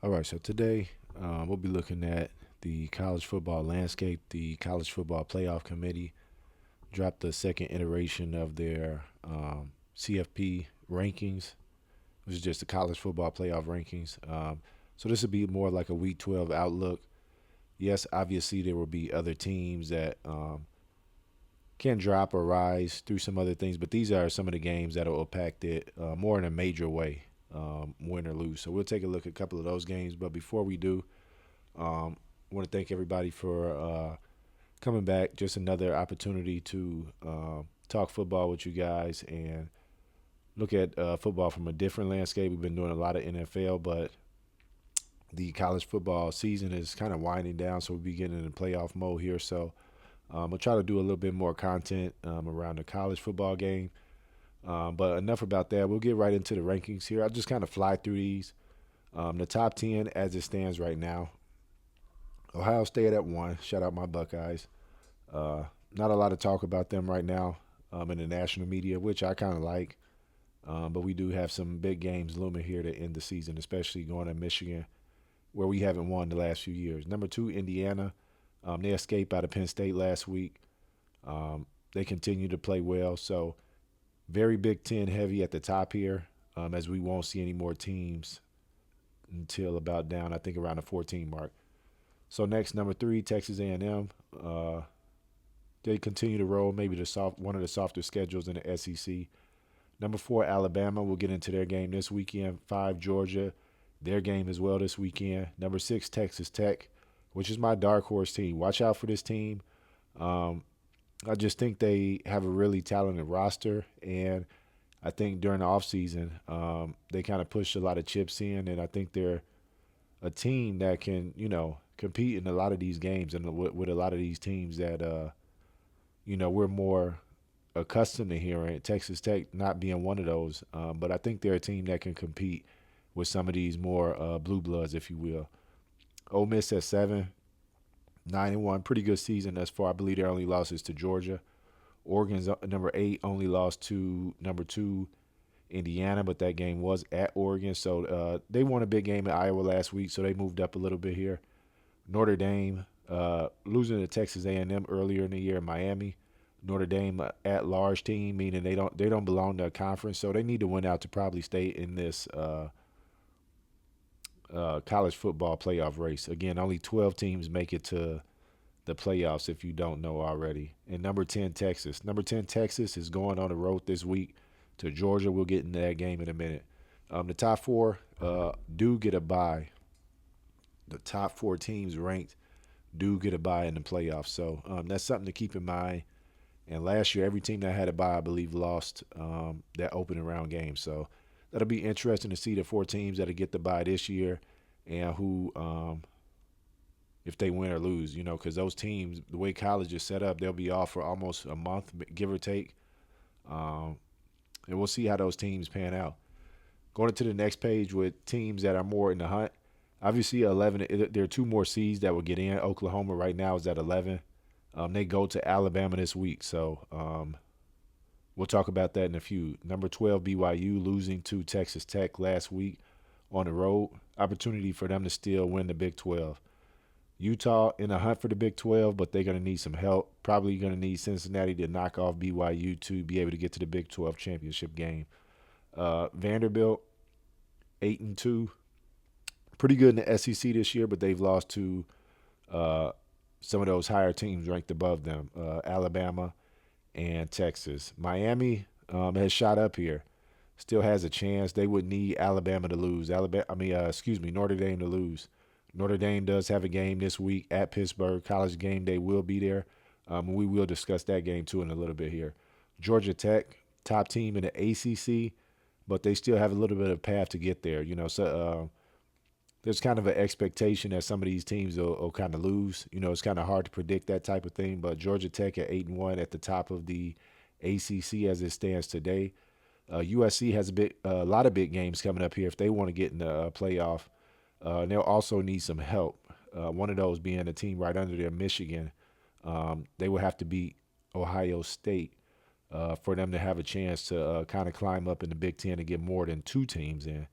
All right, so today we'll be looking at the college football landscape. The College Football Playoff Committee dropped the second iteration of their CFP rankings, which is just the college football playoff rankings. So this will be more like a Week 12 outlook. Yes, obviously there will be other teams that can drop or rise through some other things, but these are some of the games that will impact it more in a major way, win or lose. So we'll take a look at a couple of those games. But before we do, I want to thank everybody for coming back. Just another opportunity to talk football with you guys and look at football from a different landscape. We've been doing a lot of NFL, but the college football season is kind of winding down, so we'll be getting into playoff mode here. So we'll try to do a little bit more content around the college football game. But enough about that. We'll get right into the rankings here. I'll just kind of fly through these. The top 10 as it stands right now. Ohio State at 1. Shout out my Buckeyes. Uh, Not a lot of talk about them right now in the national media, which I kind of like. But we do have some big games looming here to end the season, especially going to Michigan, where we haven't won the last few years. Number 2, Indiana. They escaped out of Penn State last week. They continue to play well. So very Big Ten heavy at the top here, as we won't see any more teams until about down, I think, around the 14 mark. So next, number 3, Texas A&M. They continue to roll, maybe one of the softer schedules in the SEC. Number 4, Alabama. We'll get into their game this weekend. 5, Georgia. Their game as well this weekend. Number 6, Texas Tech, which is my dark horse team. Watch out for this team. I just think they have a really talented roster, and I think during the offseason, they kind of pushed a lot of chips in, and I think they're a team that can, compete in a lot of these games and with a lot of these teams that, we're more accustomed to hearing. Texas Tech not being one of those, but I think they're a team that can compete with some of these more blue bloods, if you will. Ole Miss at 7, 9-1, pretty good season thus far. I believe their only loss is to Georgia. Oregon's number 8, only lost to number 2, Indiana, but that game was at Oregon. So they won a big game at Iowa last week, so they moved up a little bit here. Notre Dame losing to Texas A&M earlier in the year in Miami. Notre Dame at large team, meaning they don't belong to a conference, so they need to win out to probably stay in this college football playoff race. Again, only 12 teams make it to the playoffs if you don't know already. And number 10, Texas. Number 10, Texas is going on the road this week to Georgia. We'll get into that game in a minute. The top 4 do get a bye. The top 4 teams ranked do get a bye in the playoffs. So that's something to keep in mind. And last year, every team that had a bye, I believe, lost that opening round game. So that'll be interesting to see the 4 teams that'll get the bye this year and who, if they win or lose, because those teams, the way college is set up, they'll be off for almost a month, give or take. And we'll see how those teams pan out. Going to the next page with teams that are more in the hunt. Obviously, 11. There are 2 more seeds that will get in. Oklahoma right now is at 11. They go to Alabama this week, so we'll talk about that in a few. Number 12, BYU losing to Texas Tech last week on the road. Opportunity for them to still win the Big 12. Utah in a hunt for the Big 12, but they're going to need some help. Probably going to need Cincinnati to knock off BYU to be able to get to the Big 12 championship game. Vanderbilt, 8-2. Pretty good in the SEC this year, but they've lost to some of those higher teams ranked above them, Alabama and Texas. Miami has shot up here. Still has a chance. They would need Alabama to lose. Notre Dame to lose. Notre Dame does have a game this week at Pittsburgh. College game day will be there. We will discuss that game too in a little bit here. Georgia Tech, top team in the ACC, but they still have a little bit of path to get there. So there's kind of an expectation that some of these teams will kind of lose. It's kind of hard to predict that type of thing, but Georgia Tech at 8-1 at the top of the ACC as it stands today. USC has a lot of big games coming up here if they want to get in the playoff. And they'll also need some help. One of those being a team right under there, Michigan. They will have to beat Ohio State for them to have a chance to kind of climb up in the Big Ten and get more than 2 teams in.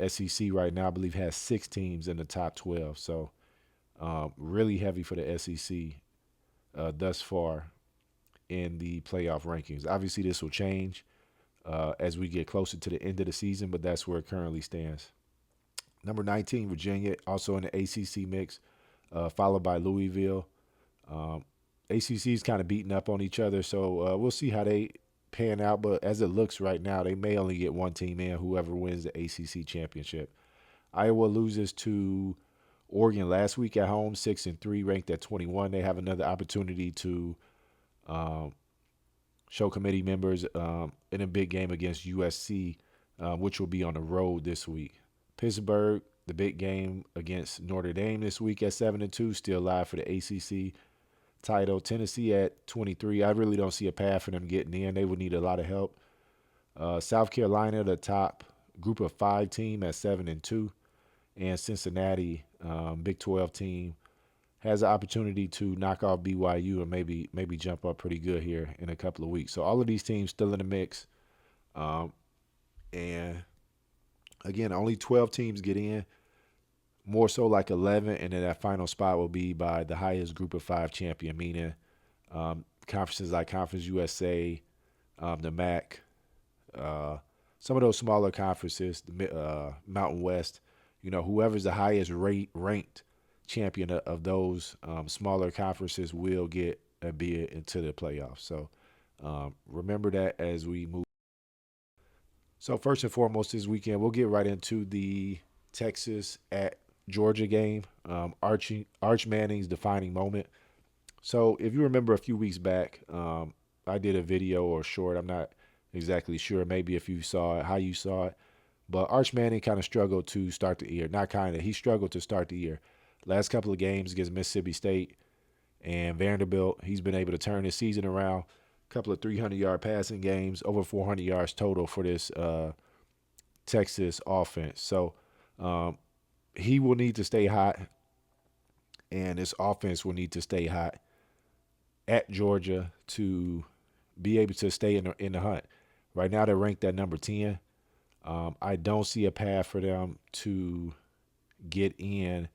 SEC right now, I believe, has 6 teams in the top 12. So really heavy for the SEC thus far in the playoff rankings. Obviously, this will change as we get closer to the end of the season, but that's where it currently stands. Number 19, Virginia, also in the ACC mix, followed by Louisville. ACC is kind of beating up on each other, so we'll see how they pan out. But as it looks right now, they may only get one team in, whoever wins the ACC championship. Iowa loses to Oregon last week at home, 6-3, ranked at 21. They have another opportunity to um, show committee members in a big game against USC, which will be on the road this week. Pittsburgh, the big game against Notre Dame this week at 7-2, still live for the ACC title. Tennessee at 23. I really don't see a path for them getting in. They would need a lot of help. South Carolina, the top group of 5 team at 7-2, and Cincinnati, Big 12 team, has an opportunity to knock off BYU and maybe jump up pretty good here in a couple of weeks. So all of these teams still in the mix, and again, only 12 teams get in. More so like 11, and then that final spot will be by the highest group of 5 champion, meaning conferences like Conference USA, the MAC, some of those smaller conferences, the Mountain West. Whoever's the highest ranked champion of those smaller conferences will get a bid into the playoffs. So remember that as we move. So first and foremost this weekend, we'll get right into the Texas at Georgia game, Arch Manning's defining moment. So if you remember a few weeks back, I did a video or short. I'm not exactly sure. Maybe if you saw it, how you saw it. But Arch Manning kind of struggled to start the year. Not kind of. He struggled to start the year. Last couple of games against Mississippi State and Vanderbilt, he's been able to turn his season around. A couple of 300-yard passing games, over 400 yards total for this Texas offense. So he will need to stay hot, and this offense will need to stay hot at Georgia to be able to stay in the hunt. Right now, they're ranked at number 10. I don't see a path for them to get in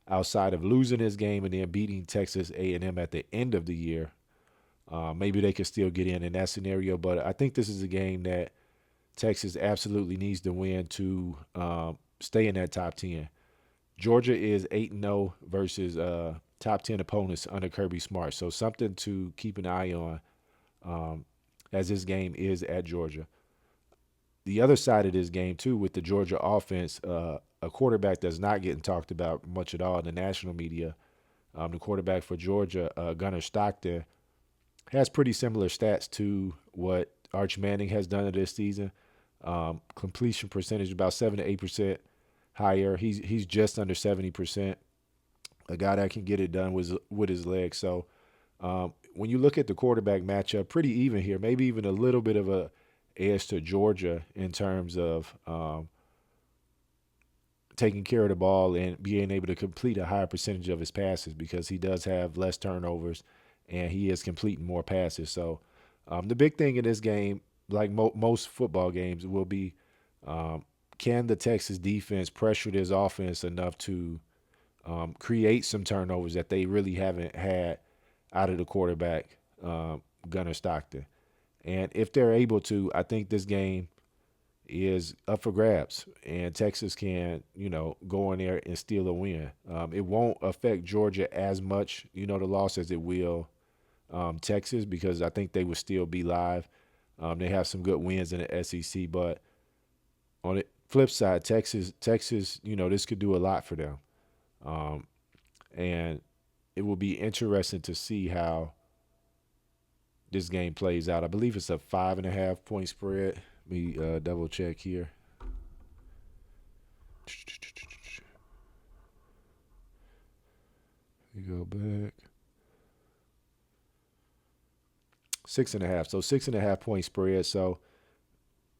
outside of losing this game and then beating Texas A&M at the end of the year. Maybe they could still get in that scenario, but I think this is a game that Texas absolutely needs to win to stay in that top 10. Georgia is 8-0 versus top 10 opponents under Kirby Smart, so something to keep an eye on as this game is at Georgia. The other side of this game, too, with the Georgia offense, a quarterback that's not getting talked about much at all in the national media, the quarterback for Georgia, Gunnar Stockton, has pretty similar stats to what Arch Manning has done this season. Completion percentage about 7 to 8% higher. He's just under 70%. A guy that can get it done with his legs. So when you look at the quarterback matchup, pretty even here. Maybe even a little bit of a edge to Georgia in terms of taking care of the ball and being able to complete a higher percentage of his passes because he does have less turnovers and he is completing more passes. So the big thing in this game, like most football games, will be can the Texas defense pressure this offense enough to create some turnovers that they really haven't had out of the quarterback, Gunnar Stockton. And if they're able to, I think this game is up for grabs, and Texas can, go in there and steal a win. It won't affect Georgia as much, the loss as it will Texas, because I think they would still be live. They have some good wins in the SEC, but on the flip side, Texas, this could do a lot for them. And it will be interesting to see how this game plays out. I believe it's a 5.5 point spread. Let me double check here. We go back. 6.5. So 6.5 point spread. So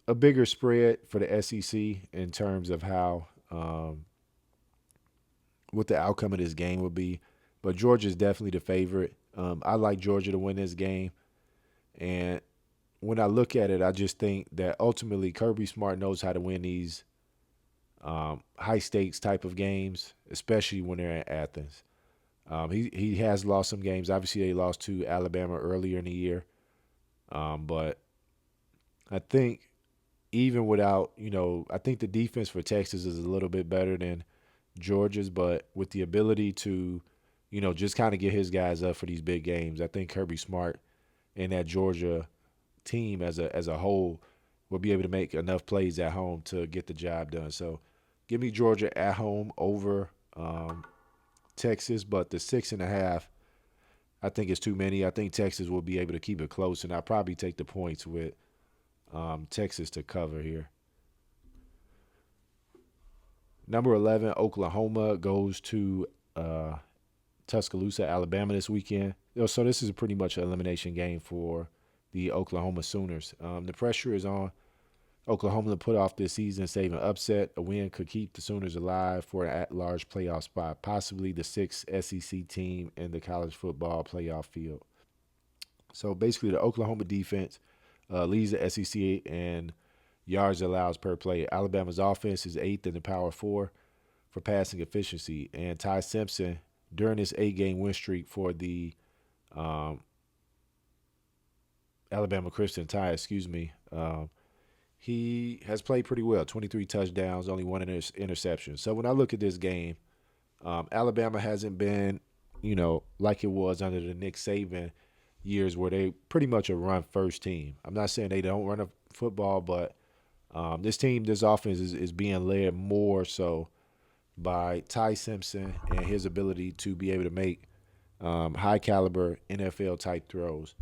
a bigger spread for the SEC in terms of how what the outcome of this game would be. But Georgia's definitely the favorite. I like Georgia to win this game. And when I look at it, I just think that ultimately Kirby Smart knows how to win these high stakes type of games, especially when they're at Athens. He has lost some games. Obviously, they lost to Alabama earlier in the year, but I think even without, I think the defense for Texas is a little bit better than Georgia's, but with the ability to, just kind of get his guys up for these big games, I think Kirby Smart and that Georgia team as a whole will be able to make enough plays at home to get the job done. So, give me Georgia at home over Texas, but the 6.5, I think it's too many. I think Texas will be able to keep it close, and I'll probably take the points with Texas to cover here. Number 11, Oklahoma goes to Tuscaloosa, Alabama this weekend. So this is pretty much an elimination game for the Oklahoma Sooners. The pressure is on Oklahoma to put off this season, save an upset. A win could keep the Sooners alive for an at-large playoff spot, possibly the sixth SEC team in the college football playoff field. So basically, the Oklahoma defense leads the SEC in yards allowed per play. Alabama's offense is eighth in the Power Four for passing efficiency, and Ty Simpson during this 8-game win streak for the Alabama Crimson Tide, he has played pretty well. 23 touchdowns, only one interception. So when I look at this game, Alabama hasn't been, like it was under the Nick Saban years where they pretty much a run-first team. I'm not saying they don't run a football, but this offense is being led more so by Ty Simpson and his ability to be able to make high-caliber NFL-type throws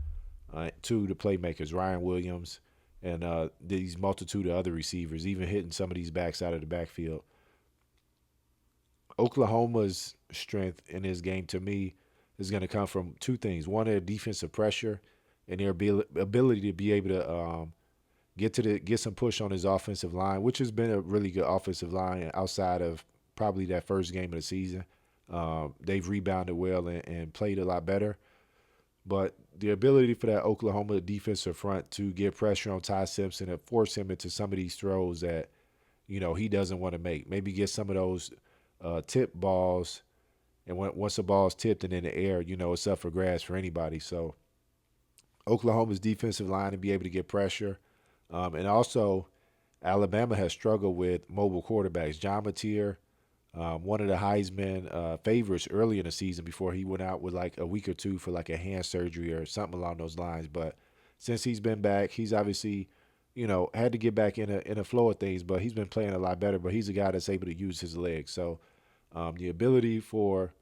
to the playmakers, Ryan Williams, and these multitude of other receivers, even hitting some of these backs out of the backfield. Oklahoma's strength in this game, to me, is going to come from two things. One, their defensive pressure and their ability to be able to get some push on his offensive line, which has been a really good offensive line outside of probably that first game of the season. They've rebounded well and played a lot better. But the ability for that Oklahoma defensive front to get pressure on Ty Simpson and force him into some of these throws that, he doesn't want to make. Maybe get some of those tip balls, and once the ball's tipped and in the air, it's up for grabs for anybody. So Oklahoma's defensive line to be able to get pressure. And also, Alabama has struggled with mobile quarterbacks. John Mateer, one of the Heisman favorites early in the season before he went out with like a week or two for like a hand surgery or something along those lines. But since he's been back, he's obviously, had to get back in a flow of things, but he's been playing a lot better. But he's a guy that's able to use his legs. So the ability for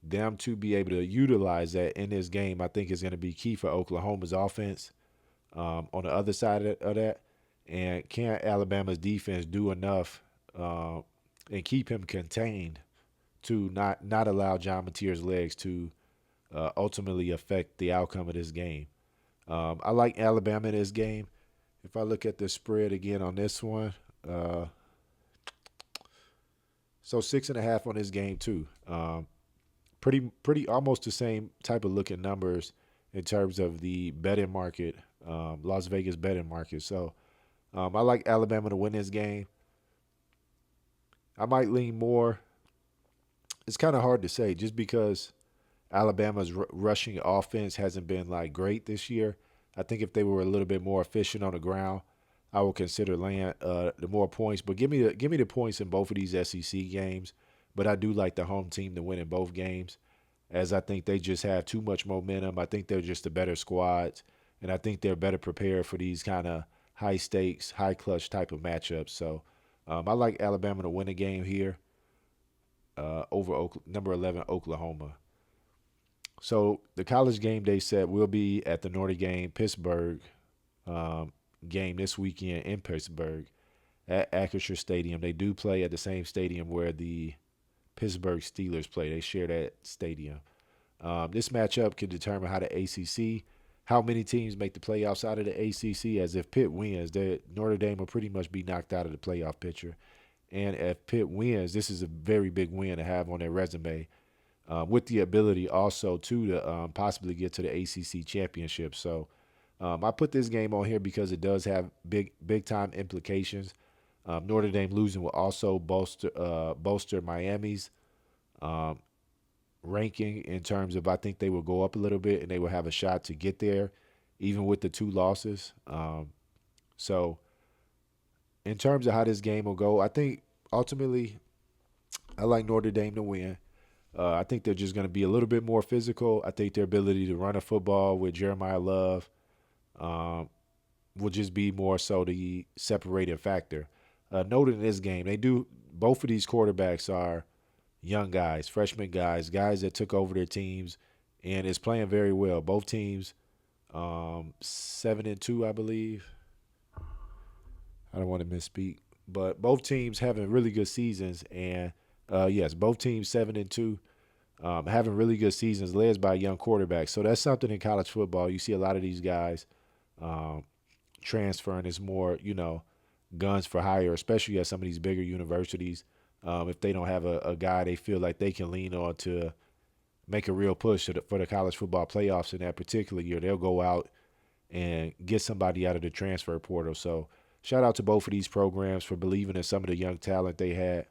them to be able to utilize that in this game, I think is going to be key for Oklahoma's offense. On the other side of that, and can Alabama's defense do enough and keep him contained to not allow John Mateer's legs to ultimately affect the outcome of this game? I like Alabama in this game. If I look at the spread again on this one, so 6.5 on this game too. Pretty almost the same type of looking numbers in terms of the betting market, Las Vegas betting market. So I like Alabama to win this game. I might lean more. It's kind of hard to say just because Alabama's rushing offense hasn't been like great this year. I think if they were a little bit more efficient on the ground, I would consider laying the more points. But give me the points in both of these SEC games. But I do like the home team to win in both games, as I think they just have too much momentum. I think they're just a better squad, and I think they're better prepared for these kind of high stakes, high clutch type of matchups. So I like Alabama to win the game here over number 11 Oklahoma. So the college game day set will be at the Notre Dame Pittsburgh game this weekend in Pittsburgh at Acrisure Stadium. They do play at the same stadium where the Pittsburgh Steelers play. They share that stadium. This matchup could determine how many teams make the playoffs out of the ACC. As if Pitt wins, Notre Dame will pretty much be knocked out of the playoff picture. And if Pitt wins, this is a very big win to have on their resume, with the ability also to possibly get to the ACC championship. So I put this game on here because it does have big time implications. Notre Dame losing will also bolster Miami's um, ranking in terms of I think they will go up a little bit and they will have a shot to get there, even with the two losses. So in terms of how this game will go, I think ultimately I like Notre Dame to win. I think they're just going to be a little bit more physical. I think their ability to run a football with Jeremiah Love um, will just be more so the separating factor. Note in this game, they do both of these quarterbacks are young guys, freshman guys, guys that took over their teams, and is playing very well. Both teams 7-2, I believe. I don't want to misspeak, but both teams having really good seasons, and yes, both teams 7-2. Having really good seasons led by young quarterbacks. So that's something in college football. You see a lot of these guys um, transferring is more, guns for hire, especially at some of these bigger universities. If they don't have a guy they feel like they can lean on to make a real push for the college football playoffs in that particular year, they'll go out and get somebody out of the transfer portal. So shout out to both of these programs for believing in some of the young talent they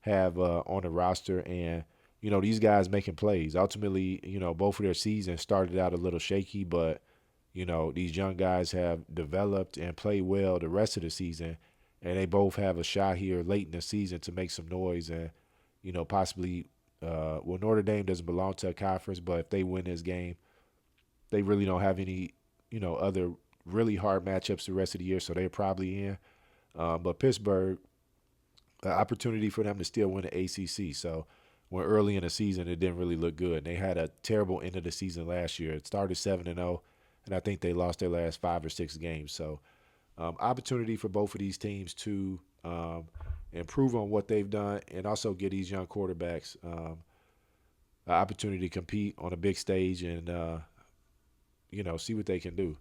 have on the roster, and these guys making plays. Ultimately, both of their seasons started out a little shaky, but these young guys have developed and played well the rest of the season, and they both have a shot here late in the season to make some noise and possibly. Well, Notre Dame doesn't belong to a conference, but if they win this game, they really don't have any other really hard matchups the rest of the year, so they're probably in. But Pittsburgh, an opportunity for them to still win the ACC. So when early in the season it didn't really look good. They had a terrible end of the season last year. It started 7-0, and I think they lost their last 5 or 6 games. So opportunity for both of these teams to improve on what they've done and also get these young quarterbacks an opportunity to compete on a big stage and see what they can do.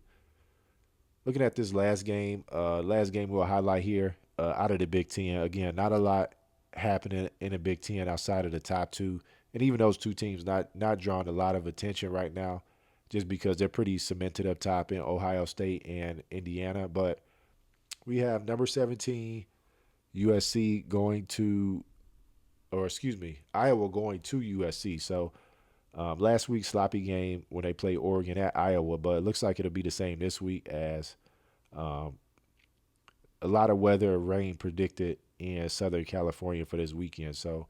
Looking at this last game we'll highlight here out of the Big Ten. Again, not a lot happening in the Big Ten outside of the top two, and even those two teams not drawing a lot of attention right now, just because they're pretty cemented up top in Ohio State and Indiana. But we have number 17 USC going to, or excuse me, Iowa going to USC. So last week's sloppy game when they played Oregon at Iowa, but it looks like it'll be the same this week as um, a lot of weather and rain predicted in Southern California for this weekend. So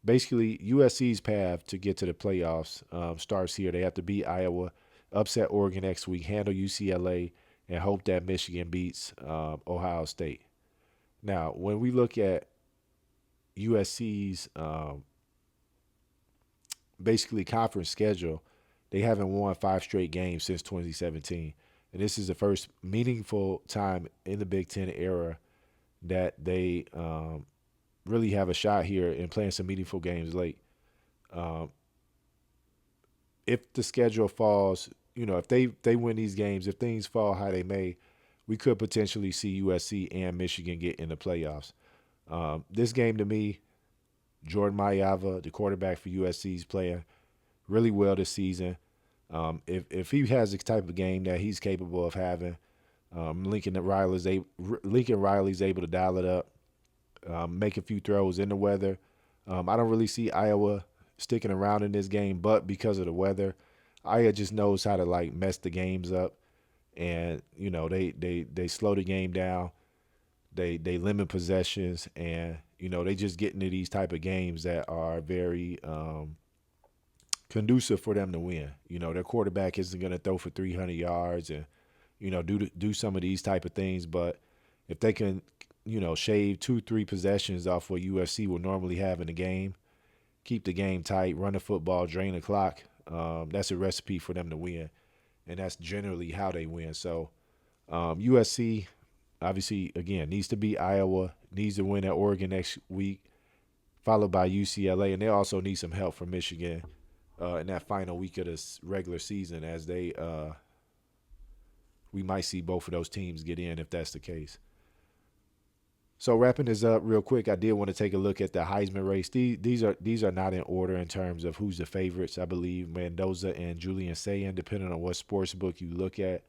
basically, USC's path to get to the playoffs starts here. They have to beat Iowa, upset Oregon next week, handle UCLA, and hope that Michigan beats Ohio State. Now, when we look at USC's basically conference schedule, they haven't won 5 straight games since 2017. And this is the first meaningful time in the Big Ten era that they really have a shot here in playing some meaningful games late. Um, if the schedule falls, if they win these games, if things fall how they may, we could potentially see USC and Michigan get in the playoffs. This game to me, Jordan Mailata, the quarterback for USC, is playing really well this season. If he has the type of game that he's capable of having, Lincoln Riley's able to dial it up, make a few throws in the weather. I don't really see Iowa sticking around in this game, but because of the weather, Iowa just knows how to like mess the games up, and they slow the game down. They limit possessions, and they just get into these type of games that are very conducive for them to win. Their quarterback isn't going to throw for 300 yards and do some of these type of things, but if they can shave 2-3 possessions off what USC will normally have in a game, keep the game tight, run the football, drain the clock, that's a recipe for them to win, and that's generally how they win. So USC obviously, again, needs to beat Iowa, needs to win at Oregon next week, followed by UCLA, and they also need some help from Michigan in that final week of this regular season, as we might see both of those teams get in if that's the case. So wrapping this up real quick, I did want to take a look at the Heisman race. These are not in order in terms of who's the favorites. I believe Mendoza and Julian Sayin, depending on what sports book you look at,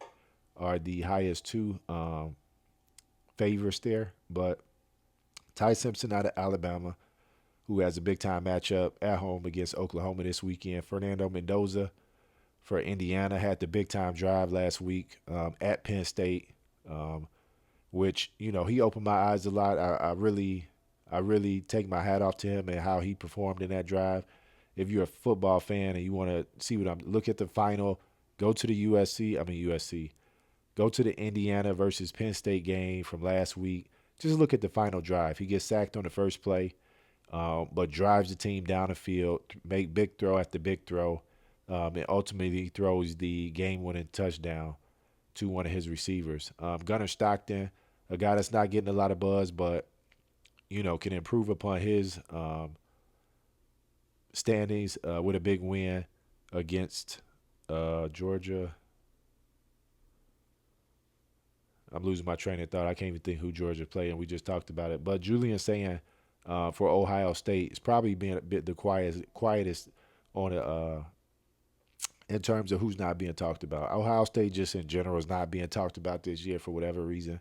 are the highest two favorites there. But Ty Simpson out of Alabama, who has a big time matchup at home against Oklahoma this weekend. Fernando Mendoza for Indiana had the big time drive last week at Penn State, which he opened my eyes a lot. I really take my hat off to him and how he performed in that drive. If you're a football fan and you want to see what I'm look at the final, go to the USC. Go to the Indiana versus Penn State game from last week. Just look at the final drive. He gets sacked on the first play, but drives the team down the field, make big throw after big throw, and ultimately throws the game-winning touchdown to one of his receivers. Gunnar Stockton, a guy that's not getting a lot of buzz, but can improve upon his standings with a big win against Georgia. I'm losing my train of thought. I can't even think who Georgia played, and we just talked about it. But Julian saying for Ohio State is probably being a bit the quietest on in terms of who's not being talked about. Ohio State just in general is not being talked about this year for whatever reason.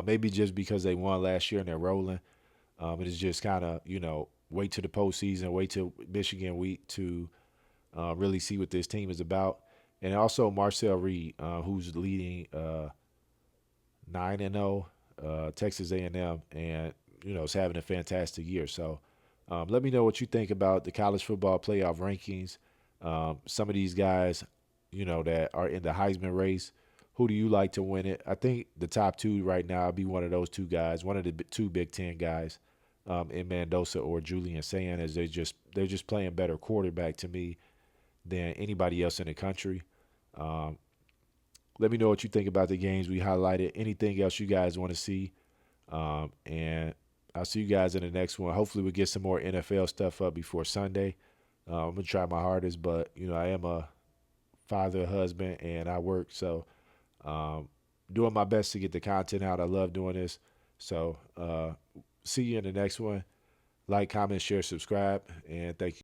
Maybe just because they won last year and they're rolling. It is just kind of wait to the postseason, wait till Michigan week to really see what this team is about. And also Marcel Reed, who's leading 9-0 Texas A&M, and is having a fantastic year. So let me know what you think about the college football playoff rankings. Some of these guys, that are in the Heisman race. Who do you like to win it? I think the top two right now, I'll be one of those two guys, one of the two Big Ten guys, in Mendoza or Julian Saying, as they're just playing better quarterback to me than anybody else in the country. Let me know what you think about the games we highlighted. Anything else you guys want to see, and I'll see you guys in the next one. Hopefully, we get some more NFL stuff up before Sunday. I'm gonna try my hardest, but I am a father, husband, and I work, so doing my best to get the content out. I love doing this. So see you in the next one. Like, comment, share, subscribe, and thank you.